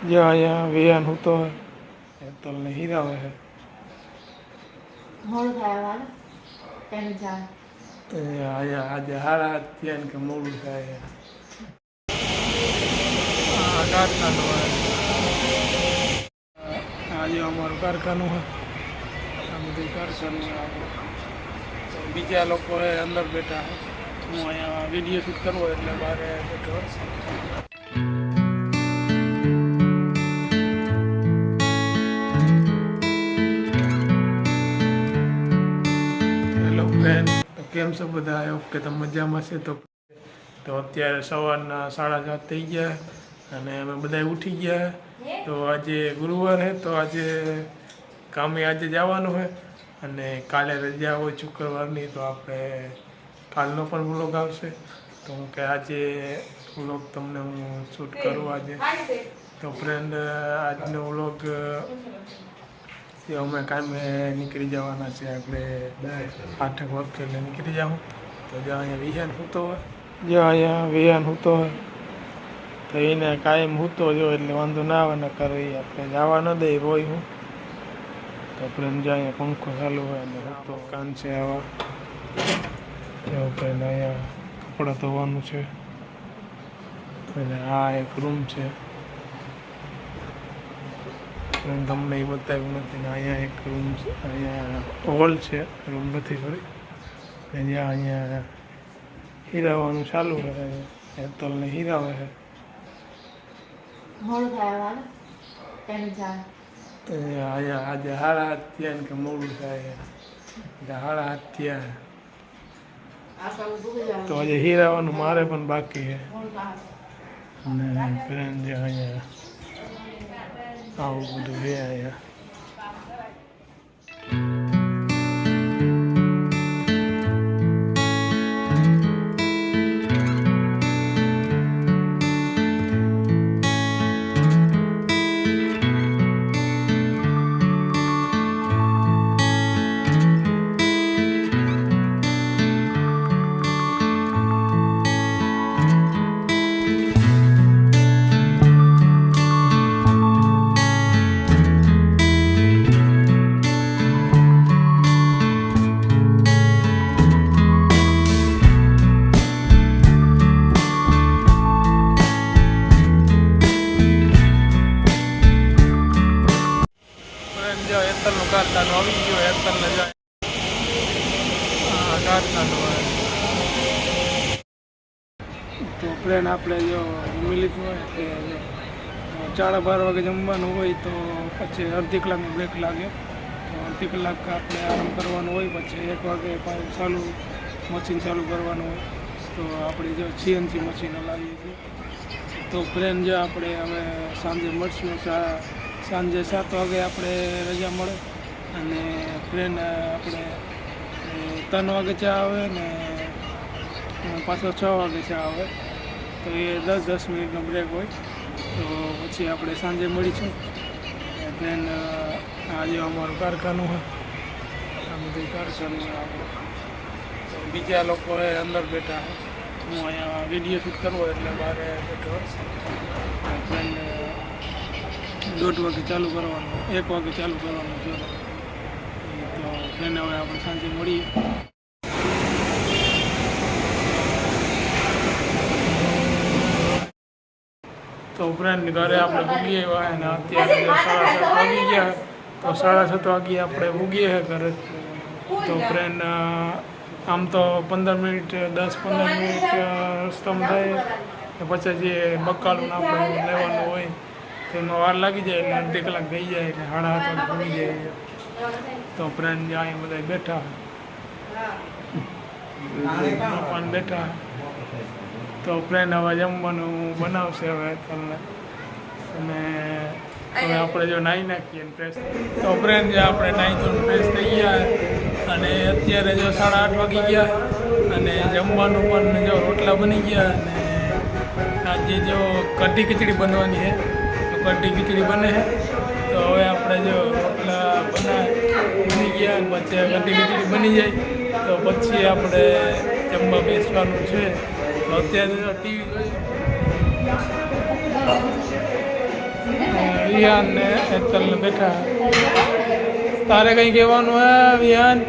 જ્યાં અહીંયા વેયાન હોતો હોય એ તલને હીરાવે છે. અહીંયા આજે હારા થયા ને કે મોડું થાય કારખાનું હોય. આજે અમારું કારખાનું હોય. આ બધું કારખાનું આપણું. બીજા લોકો અંદર બેઠા હોય. હું અહીંયા વિડીયો શૂટ કરવો એટલે બહાર બેઠો હોય. તો કેમ છો બધા? ઓકે, તો મજામાં છે. તો અત્યારે સવારના 7:30 થઈ ગયા અને અમે બધા ઉઠી ગયા. તો આજે ગુરુવાર છે, તો આજે કામે આજે જવાનું છે અને કાલે રજા હોય શુક્રવારની, તો આપણે કાલનો પણ વ્લોગ આવશે. તો હું કે આજે વ્લોગ તમને હું શૂટ કરું આજે. તો ફ્રેન્ડ, આજનો વ્લોગ અમે કામે નીકળી જવાના છે. આપણે 8 વાગે એટલે નીકળી જાઉં. તો જ્યાં અહીંયા વિહાન સૂતો હોય, તો એને કાયમ સૂતો જો એટલે વાંધો ના આવે. ન કરે આપણે જવા ન દઈએ રોય હું. તો આપણે જ્યાં અહીંયા પંખો ચાલુ હોય અને સૂતો કાન છે આવા. એવું કરીને અહીંયા કપડાં ધોવાનું છે અને આ એક રૂમ છે. તમને એ બતાવ્યું નથી ને અહીંયા એક રૂમ છે, અહીંયા હોલ છે, રૂમ નથી સોરી. જ્યાં અહીંયા હીરાવાનું ચાલુ છે, તલને હીરાવે છે. અહીંયા આજે 7:30 થયા ને કે મોડું થાય એટલે 7:30 થયા. તો આજે હીરાવાનું મારે પણ બાકી છે. અને ફ્રેન્ડ જે અહીંયા આવું બધું છે અહીંયા. એતલનું કારખાનું આવી ગયું. એતલને જાય કારખાનું હોય. તો પ્લેન આપણે જો જમી લીધું હોય એટલે 12:30 વાગે જમવાનું હોય, તો પછી અડધી કલાકનો બ્રેક લાગે. તો અડધી કલાક આપણે આરામ કરવાનો હોય. પછી 1 વાગે ચાલુ મશીન ચાલુ કરવાનું હોય. તો આપણે જો CNC મશીનો લાવીએ છીએ. તો પ્લેન જો આપણે હવે સાંજે મળશું. સાંજે 7 વાગે આપણે રજા મળે અને ટ્રેન આપણે 3 વાગે ચા આવે ને પાછો 6 વાગે ચા આવે. તો એ 10-10 મિનિટનો બ્રેક હોય. તો પછી આપણે સાંજે મળીશું. ટ્રેન આજે અમારું કારખાનું હોય. આ બધું કારખાનું આપણું. બીજા લોકો અંદર બેઠા હોય. હું અહીંયા વિડીયો શૂટ કરવો એટલે બહાર બેઠો હોય. ટ્રેન 1:30 વાગે ચાલુ કરવાનું, 1 વાગે ચાલુ કરવાનું છે. તો ટ્રેન હવે આપણે સાંજે મળીએ. તો ઉપરાંત ઘરે આપણે ભૂગીએ આવ્યા અને અત્યારે 7:30 વાગી ગયા. તો 7:30 વાગે આપણે ભૂગીએ ઘરે. તો ટ્રેન આમ તો 15 મિનિટ 10-15 મિનિટ રસ્તામાં થાય. પછી જે બકાલું આપણે લેવાનું હોય તેમાં વાર લાગી જાય એટલે અડધી કલાક થઈ જાય એટલે 7:30 વાગે ભૂગી જાય. તો ફ્રેન્ડ અહીંયા બધા બેઠા પણ બેઠા. તો ફ્રેન્ડ હવે જમવાનું બનાવશે હવે તમને. અને હવે આપણે જો નાહી નાખીએ ફ્રેશ. તો ફ્રેન્ડ જે આપણે નાહી ધોઈને ફ્રેશ થઈ ગયા અને અત્યારે જો 8:30 વાગી ગયા અને જમવાનું પણ જો રોટલા બની ગયા. અને આજે જો કઢી ખીચડી બનવાની છે. તો કઢી ખીચડી બને છે. તો હવે આપણે જો રોટલા બની ગયા અને પછી કઢી ખીચડી બની જાય તો પછી આપણે જમવા બેસવાનું છે. તો અત્યારે ટીવી જોઈએ વિહાન ને હેતલ ને બેઠા. તારે કંઈ કહેવાનું હે વિહાન?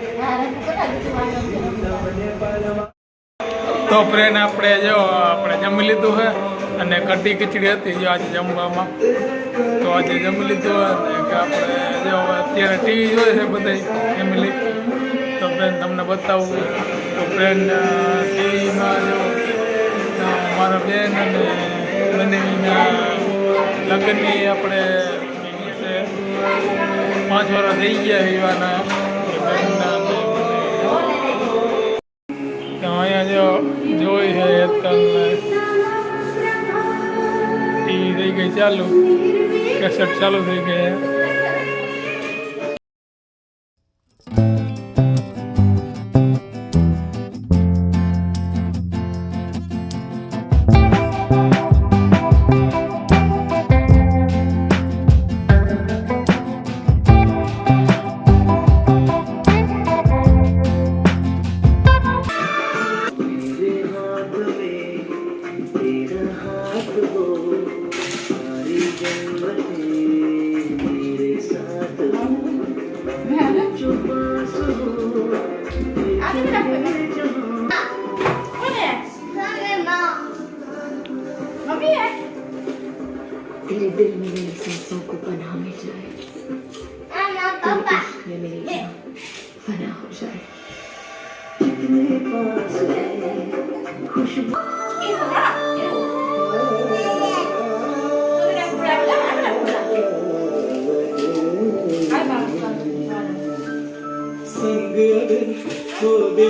તો ફ્રેન્ડ આપણે જમી લીધું છે અને કઢી ખીચડી હતી જો આજે જમવામાં. તો આજે જમી લીધું અને કે આપણે જો અત્યારે ટીવી જોઈએ છે બધા ફેમિલી. તો ફ્રેન્ડ તમને બતાવું તો ફ્રેન્ડ ટીવીમાં જો મારા બેન અને બંનેના લગ્નની આપણે 5 વર્ષ થઈ ગયા વિવાહના. અહીંયા જો જોઈ છે હેતલને ટીવી થઈ ગઈ ચાલુ, કેસેટ ચાલુ થઈ ગઈ. तेरे दिल में मेरे सांसों को पनाह मिल जाए, तेरे इश्क में मेरी जान फना हो जाए. कितने पास है खुशबू संग खो दे.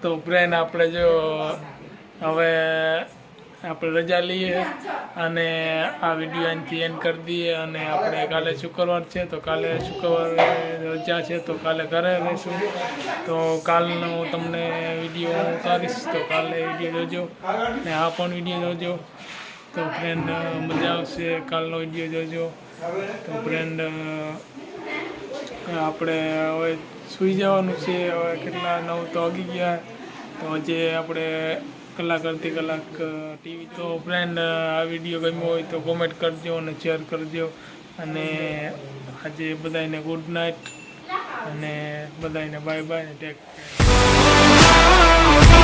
તો ફ્રેન્ડ આપણે જો હવે આપણે રજા લઈએ અને આ વિડીયો અહીંથી એન્ડ કરી દઈએ. અને આપણે કાલે શુક્રવાર છે તો કાલે શુક્રવારે રજા છે તો કાલે ઘરે રહીશું. તો કાલનો તમને વિડીયો ઉતારીશ તો કાલે વિડીયો જોજો ને આ પણ વિડીયો જોજો. તો ફ્રેન્ડ મજા આવશે, કાલનો વિડીયો જોજો. તો ફ્રેન્ડ આપણે હવે સૂઈ જવાનું છે. હવે કેટલા 9 તો વાગી ગયા. તો આજે આપણે કલાક અડધી કલાક ટીવી. તો ફ્રેન્ડ આ વિડીયો ગમ્યો હોય તો કોમેન્ટ કરજો અને શેર કરજો. અને આજે બધાને ગુડ નાઇટ અને બધાને બાય બાય ને ટેક કેર.